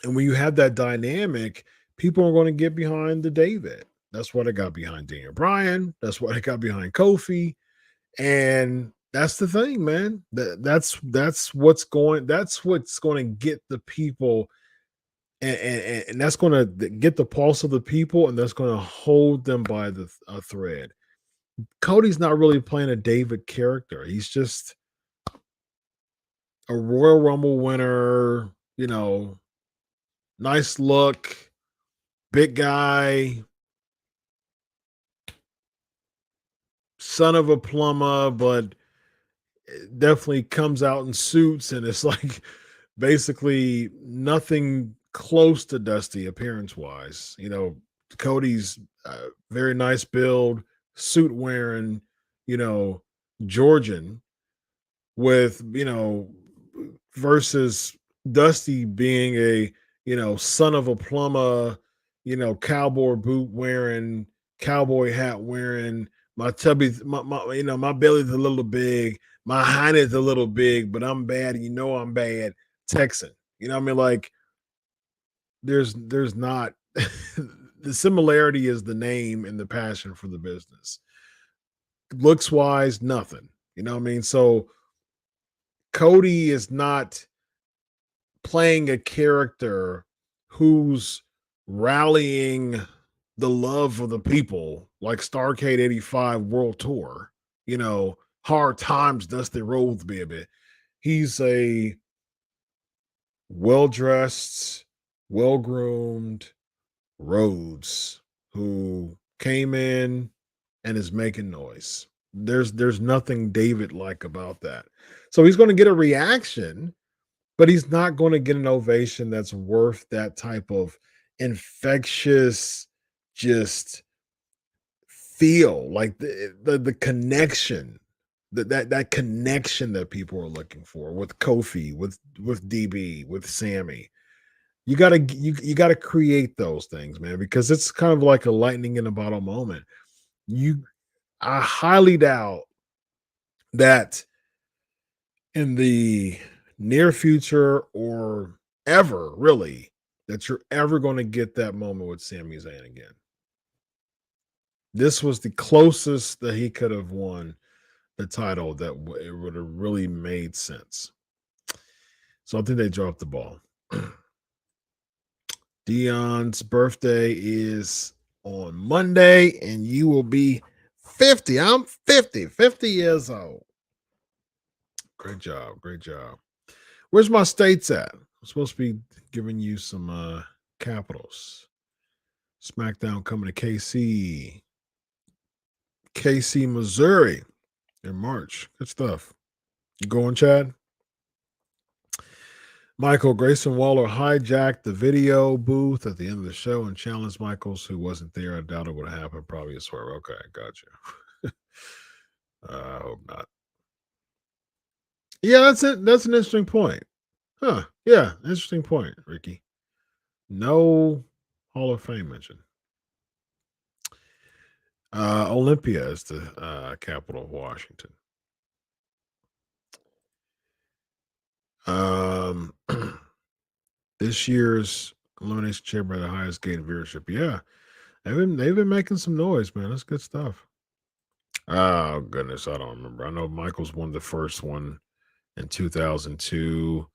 and when you have that dynamic, people are going to get behind the David. That's what I got behind Daniel Bryan. That's what I got behind Kofi. And that's the thing, man. That's what's going to get the people, and that's going to get the pulse of the people, and that's going to hold them by the thread. Cody's not really playing a David character. He's just a Royal Rumble winner, nice look, big guy, son of a plumber, but definitely comes out in suits, and it's like basically nothing close to Dusty appearance-wise. Cody's very nice build, suit wearing, Georgian, with, versus Dusty being a, son of a plumber, cowboy boot wearing, cowboy hat wearing, my tubby, my belly's a little big, my highness a little big, but I'm bad, I'm bad, Texan. I mean? Like, there's not the similarity is the name and the passion for the business. Looks wise, nothing. You know what I mean? So Cody is not playing a character who's rallying the love of the people, like Starrcade 85 World Tour, Hard Times, Dusty Rhodes, baby. He's a well-dressed, well-groomed Rhodes who came in and is making noise. There's nothing David-like about that. So he's going to get a reaction, but he's not going to get an ovation that's worth that type of infectious, just feel like the connection, that connection that people are looking for with Kofi, with DB, with Sammy. You gotta create those things, man, because it's kind of like a lightning in a bottle moment. I highly doubt that in the near future or ever really that you're ever going to get that moment with Sami Zayn again. This was the closest that he could have won the title that it would have really made sense. So I think they dropped the ball. Dion's birthday is on Monday, and you will be 50. I'm 50 years old. Great job. Great job. Where's my states at? I'm supposed to be giving you some capitals. SmackDown coming to KC, Missouri in March. Good stuff. You going, Chad? Michael Grayson Waller hijacked the video booth at the end of the show and challenged Michaels, who wasn't there. I doubt it would have happened. Probably a swerve. Okay, gotcha. I hope not. Yeah, that's it. That's an interesting point. Huh. Yeah, interesting point, Ricky. No Hall of Fame mention. Olympia is the capital of Washington. This year's Elimination Chamber had the highest gated viewership. Yeah, they've been making some noise, man. That's good stuff. Oh goodness, I don't remember. I know Michaels won the first one in 2002.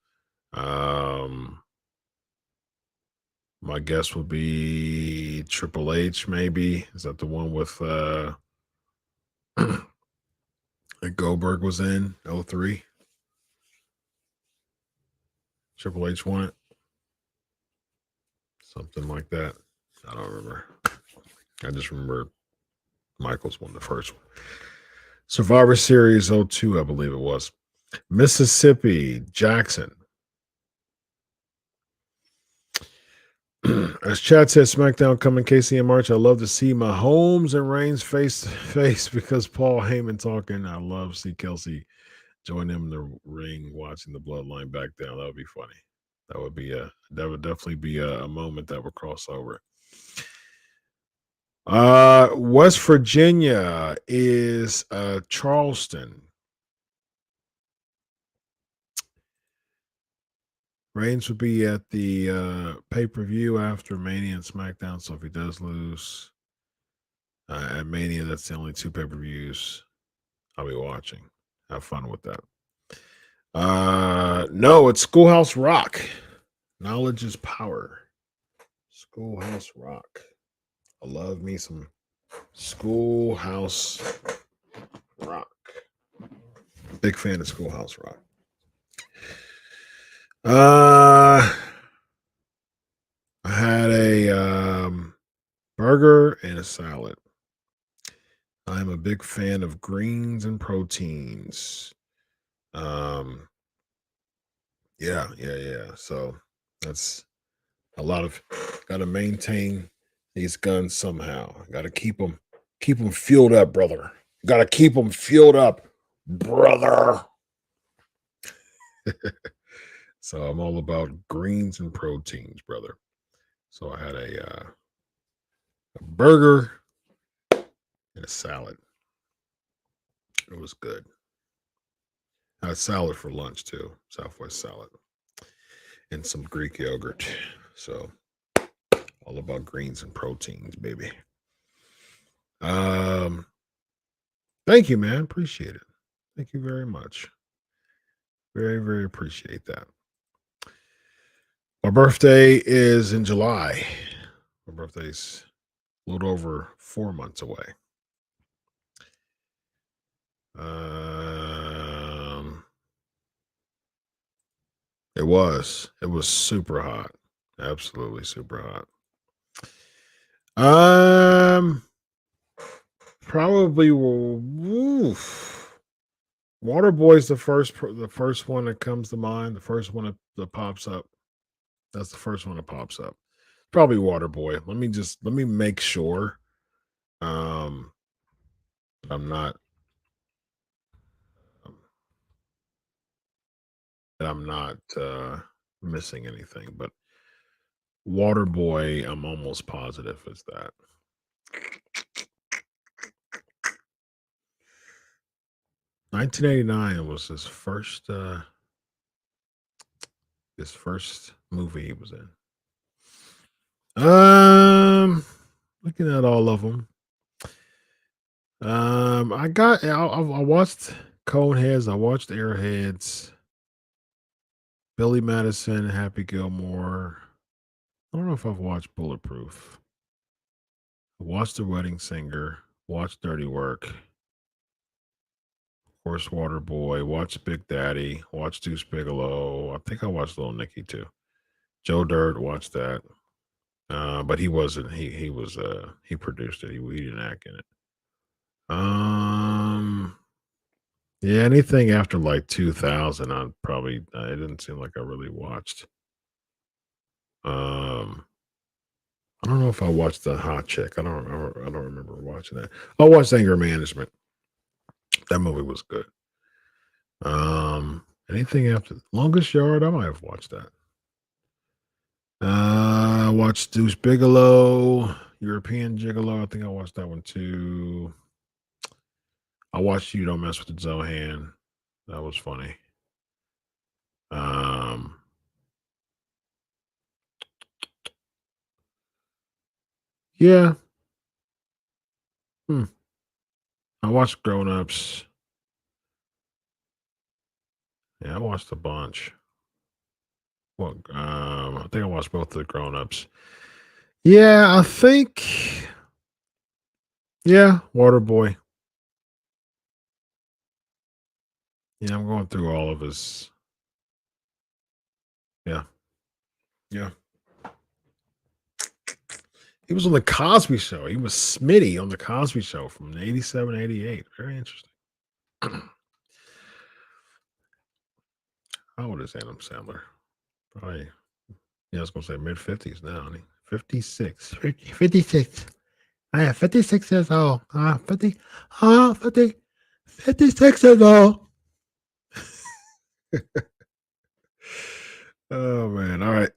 My guess would be Triple H, maybe. Is that the one with that Goldberg was in 03? Triple H won it. Something like that. I don't remember. I just remember Michaels won the first one. Survivor Series 02, I believe it was. Mississippi, Jackson. As Chad said, SmackDown coming KC in March. I love to see Mahomes and Reigns face to face because Paul Heyman talking. I love to see Kelsey join them in the ring watching the bloodline back down. That would be funny. That would definitely be a moment that would cross over. West Virginia is Charleston. Reigns would be at the pay-per-view after Mania and SmackDown. So if he does lose at Mania, that's the only two pay-per-views I'll be watching. Have fun with that. No, it's Schoolhouse Rock. Knowledge is power. Schoolhouse Rock. I love me some Schoolhouse Rock. Big fan of Schoolhouse Rock. I had a burger and a salad. I'm a big fan of greens and proteins. Yeah. So that's a lot of got to maintain these guns somehow. Got to keep them fueled up, brother. Got to keep them fueled up, brother. So I'm all about greens and proteins, brother. So I had a burger and a salad. It was good. I had salad for lunch too, Southwest salad, and some Greek yogurt. So all about greens and proteins, baby. Thank you, man. Appreciate it. Thank you very much. Very, very appreciate that. My birthday is in July. My birthday's a little over 4 months away. It was super hot, absolutely super hot. Probably Waterboy's the first one that comes to mind. The first one that pops up. That's the first one that pops up. Probably Waterboy. Let me make sure. I'm not. I'm not missing anything, but Waterboy, I'm almost positive is that. 1989 was his first movie he was in. Looking at all of them. I watched Coneheads, I watched Airheads, Billy Madison, Happy Gilmore. I don't know if I've watched Bulletproof. I watched The Wedding Singer, watched Dirty Work, of course, Waterboy, watched Big Daddy, watched Deuce Bigelow. I think I watched Little Nicky too. Joe Dirt, watched that. But he wasn't. He was. He produced it. He didn't act in it. Yeah, anything after like 2000, I probably. It didn't seem like I really watched. I don't know if I watched The Hot Chick. I don't remember watching that. I watched Anger Management. That movie was good. Anything after Longest Yard, I might have watched that. I watched Deuce Bigelow, European Gigolo. I think I watched that one too. I watched You Don't Mess with the Zohan. That was funny. Yeah. I watched Grown Ups. Yeah, I watched a bunch. Well, I think I watched both the Grown Ups. Yeah, I think. Yeah, Waterboy. Yeah, I'm going through all of his. Yeah. Yeah. He was on the Cosby Show. He was Smitty on the Cosby Show from 87, 88. Very interesting. How old is Adam Sandler? Probably, yeah, I was going to say mid-50s now. 56. 56. I am 56 years old. 50. 56 years old. Oh, man. All right.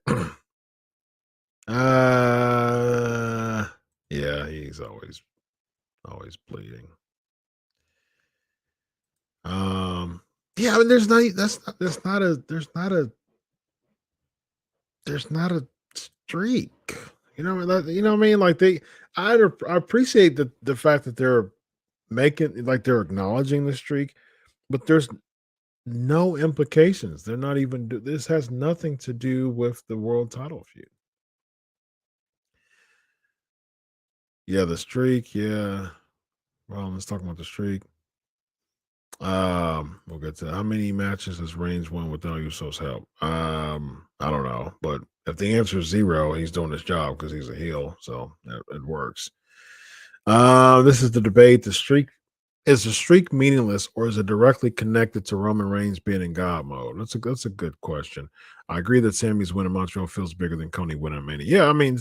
Yeah, he's always bleeding. Yeah, I mean, there's not a streak. You know what I mean? Like I appreciate the fact that they're making like they're acknowledging the streak, but there's no implications. They're not even. This has nothing to do with the world title feud. Yeah, the streak. Yeah. Well, let's talk about the streak. We'll get to how many matches has Reigns won with El Uso's help. I don't know, but if the answer is 0, he's doing his job because he's a heel, so it works. This is the debate. Is the streak meaningless, or is it directly connected to Roman Reigns being in God mode? That's a good question. I agree that Sammy's win in Montreal feels bigger than Cody winning Mania. Yeah, I mean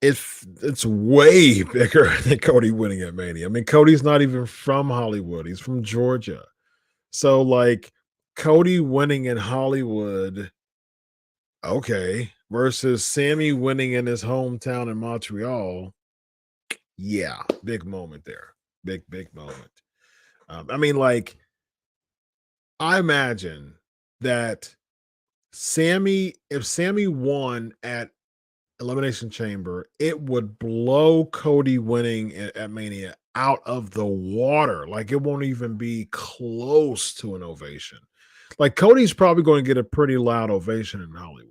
it's way bigger than Cody winning at Mania. I mean, Cody's not even from Hollywood. He's from Georgia. So like Cody winning in Hollywood, okay, versus Sammy winning in his hometown in Montreal. Yeah, big moment there. Big moment. I mean, like, I imagine that if Sammy won at Elimination Chamber, it would blow Cody winning at Mania out of the water. Like, it won't even be close to an ovation. Like, Cody's probably going to get a pretty loud ovation in Hollywood.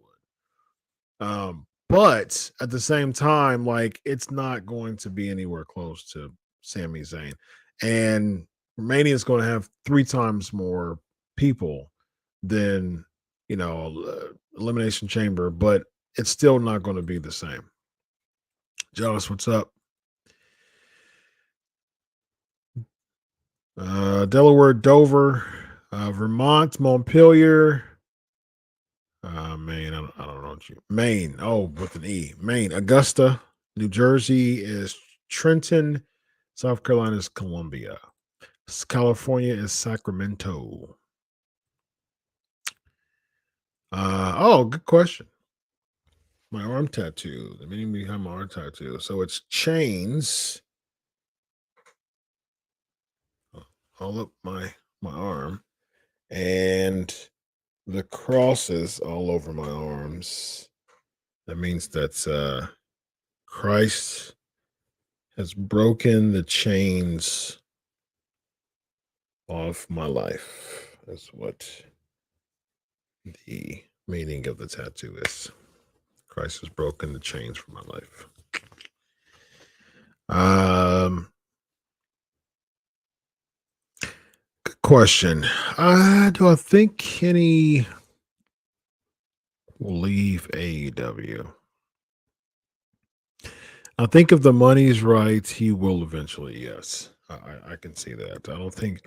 But at the same time, like, it's not going to be anywhere close to Sami Zayn. And Mania is going to have 3 times more people than, Elimination Chamber, but it's still not going to be the same. Jonas, what's up? Delaware, Dover, Vermont, Montpelier, Maine. I don't know what you. Maine. Oh, with an E. Maine. Augusta. New Jersey is Trenton. South Carolina is Columbia. California is Sacramento. Good question. My arm tattoo. The meaning behind my arm tattoo. So it's chains all up my arm, and the crosses all over my arms. That means that Christ has broken the chains of my life. That's what the meaning of the tattoo is. Christ has broken the chains from my life. Good question. Do I think Kenny will leave AEW? I think if the money's right, he will eventually. Yes, I can see that. I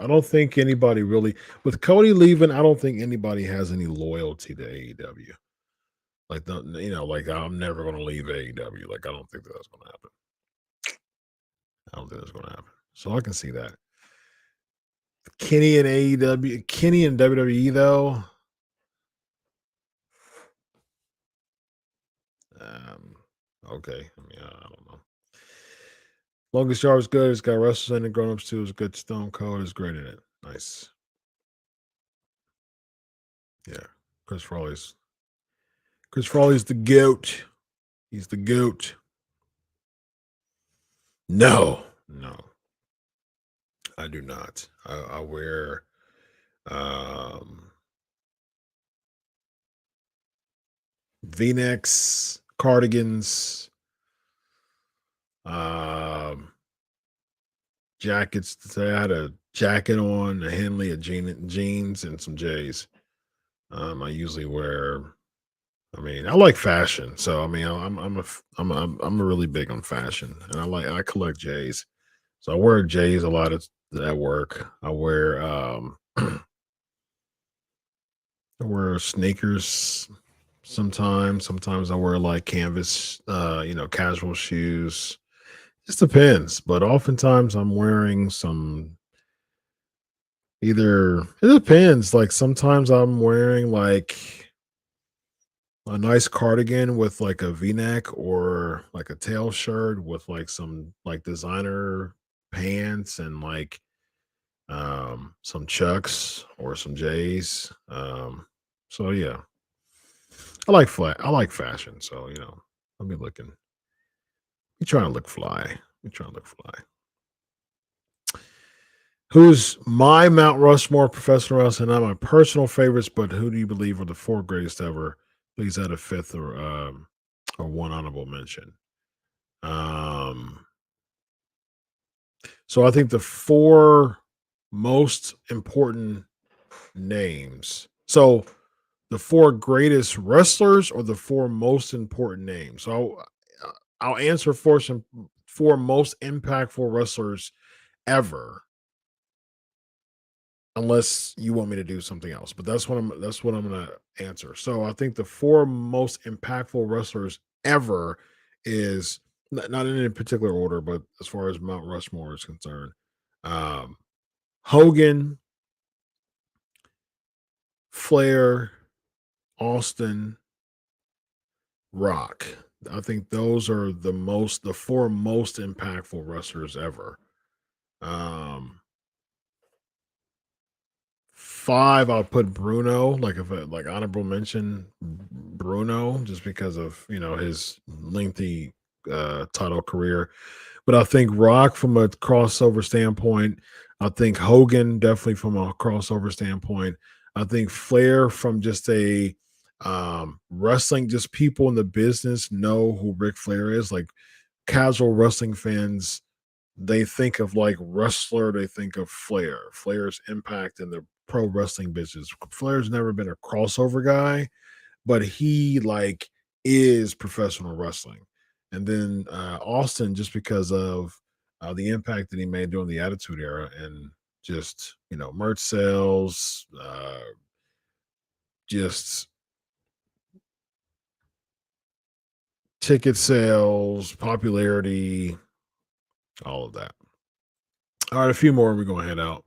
don't think anybody really, with Cody leaving, I don't think anybody has any loyalty to AEW. Like, like, I'm never going to leave AEW. Like, I don't think that's going to happen. I don't think that's going to happen. So I can see that. Kenny and AEW, Kenny and WWE though. Okay. I mean, I don't know. Longest Yard is good. It's got wrestlers in it. Grown Ups too is good. Stone Cold is great in it. Nice. Yeah. Chris Frawley's the GOAT. He's the GOAT. No. I do not. I wear V-necks, cardigans, jackets. I had a jacket on, a Henley, a jeans, and some J's. I usually wear. I mean, I like fashion, so I mean, I'm really big on fashion, and I collect J's, so I wear J's a lot at work. I wear I wear sneakers sometimes. Sometimes I wear like canvas, casual shoes. Just depends, but oftentimes I'm wearing some. It depends. Like sometimes I'm wearing like a nice cardigan with like a V-neck or like a tail shirt with like some like designer pants and like some Chucks or some J's. So yeah. I like fashion, so I'll be looking. We trying to look fly. Who's my Mount Rushmore professional wrestling? Not my personal favorites, but who do you believe are the 4 greatest ever? Please add a 5th or one honorable mention. So I think the 4 most important names. So the 4 greatest wrestlers or the 4 most important names. So I'll answer for some 4 most impactful wrestlers ever. Unless you want me to do something else, but that's what I'm going to answer. So I think the 4 most impactful wrestlers ever is not in any particular order, but as far as Mount Rushmore is concerned, Hogan, Flair, Austin, Rock. I think those are the 4 most impactful wrestlers ever. 5, I'll put Bruno, like honorable mention Bruno, just because of his lengthy title career. But I think Rock from a crossover standpoint. I think Hogan definitely from a crossover standpoint. I think Flair from just a Wrestling, just people in the business know who Ric Flair is. Like casual wrestling fans, they think of like wrestler, they think of Flair. Flair's impact in the pro wrestling business. Flair's never been a crossover guy, but he like is professional wrestling. And then Austin, just because of the impact that he made during the Attitude Era and just merch sales, just ticket sales, popularity, all of that. All right, a few more. We're going to head out.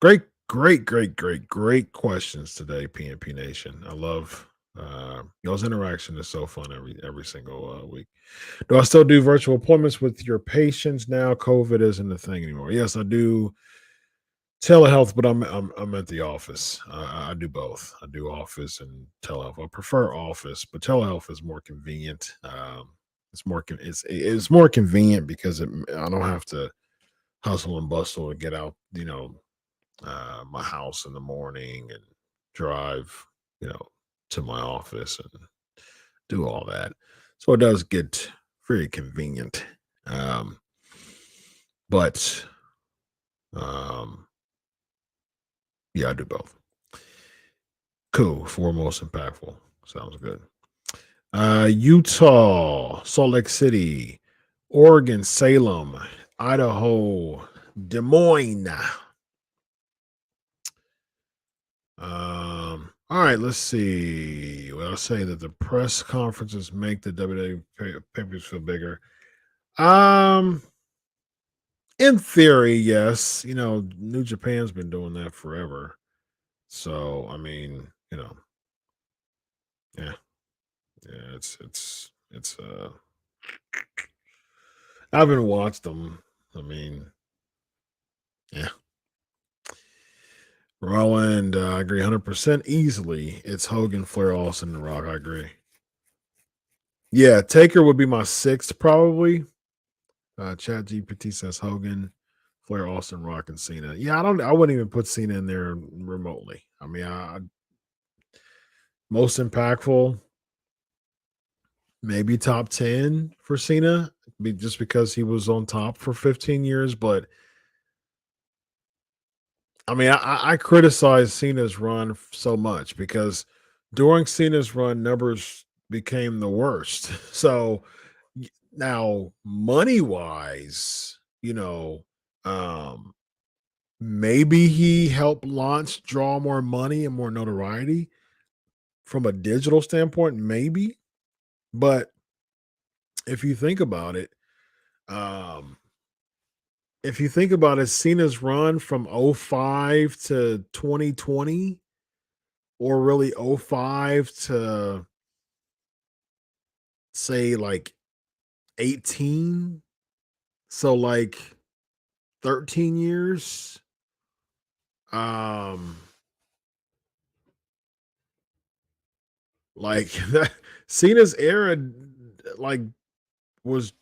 Great questions today, PNP Nation. I love y'all's interaction is so fun every single week. Do I still do virtual appointments with your patients now? COVID isn't a thing anymore. Yes, I do telehealth, but I'm at the office. I do both. I do office and telehealth. I prefer office, but telehealth is more convenient. It's more convenient because I don't have to hustle and bustle to get out, my house in the morning and drive, to my office and do all that. So it does get very convenient. But yeah, I do both. Cool. For most impactful. Sounds good. Utah, Salt Lake City, Oregon, Salem, Idaho, Des Moines. All right, let's see. Well, I'll say that the press conferences make the WWE pay-per-views feel bigger. In theory, yes. New Japan's been doing that forever. So, I mean, yeah. It's I haven't watched them. I mean, yeah. Roland, I agree 100% easily. It's Hogan, Flair, Austin, and Rock. I agree. Yeah, Taker would be my sixth probably. Chat GPT says Hogan, Flair, Austin, Rock, and Cena. Yeah, I wouldn't even put Cena in there remotely. I mean, most impactful, maybe top 10 for Cena, just because he was on top for 15 years. But I mean, I criticize Cena's run so much because during Cena's run, numbers became the worst. So now, money wise, maybe he helped draw more money and more notoriety from a digital standpoint, maybe. But if you think about it, um, Cena's run from 05 to 2020, or really 05 to say like 18, so like 13 years. Like that Cena's era, like, was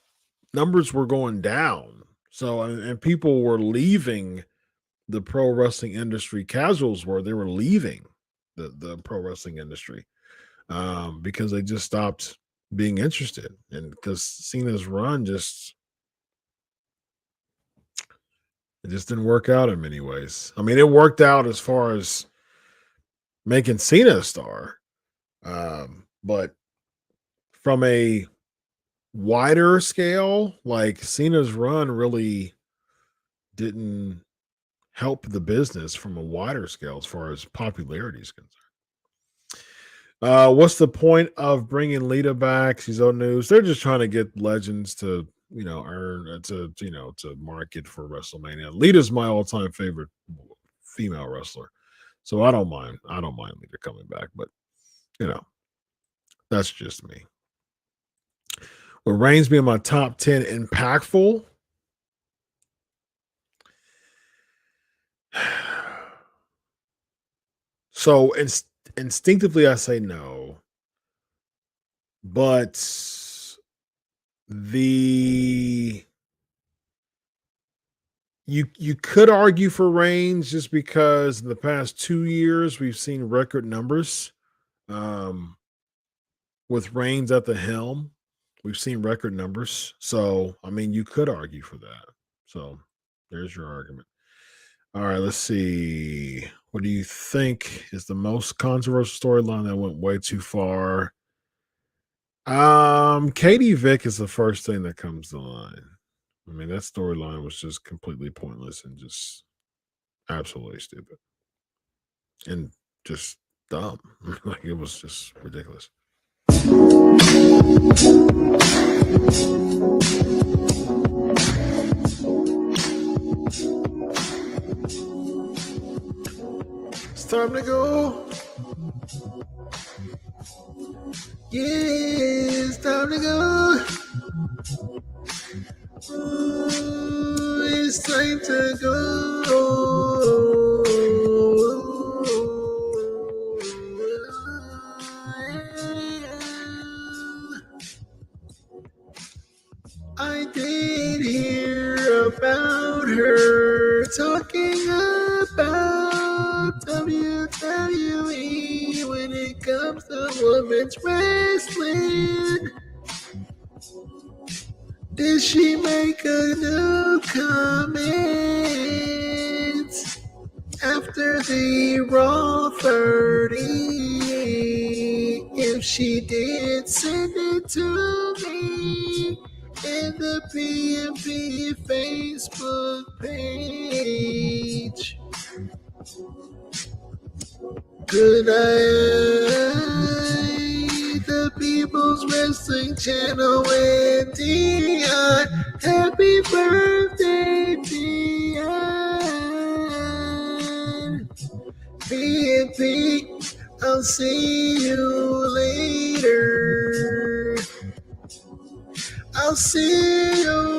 numbers were going down. So and people were leaving the pro wrestling industry. Casuals they were leaving the pro wrestling industry because they just stopped being interested, and because Cena's run it just didn't work out in many ways. I mean, it worked out as far as making Cena a star, but from a wider scale, like Cena's run really didn't help the business from a wider scale as far as popularity is concerned. What's the point of bringing Lita back? She's old news. They're just trying to get legends to earn to market for WrestleMania. Lita's my all-time favorite female wrestler, so I don't mind Lita coming back, but that's just me. Will Reigns be in my top 10 impactful? So instinctively, I say no, but you could argue for Reigns just because in the past 2 years we've seen record numbers With Reigns at the helm, we've seen record numbers. So, I mean, you could argue for that. So, there's your argument. All right, let's see. What do you think is the most controversial storyline that went way too far? Katie Vick is the first thing that comes to mind. I mean, that storyline was just completely pointless and just absolutely stupid and just dumb. Like, it was just ridiculous. It's time to go. Yeah, it's time to go. Ooh, it's time to go. I did hear about her talking about WWE when it comes to women's wrestling. Did she make a new comment after the Raw 30? If she did, send it to me in the PMP Facebook page. Good night, the People's Wrestling Channel and Dion. Happy birthday, Dion. PMP, I'll see you later. I'll see you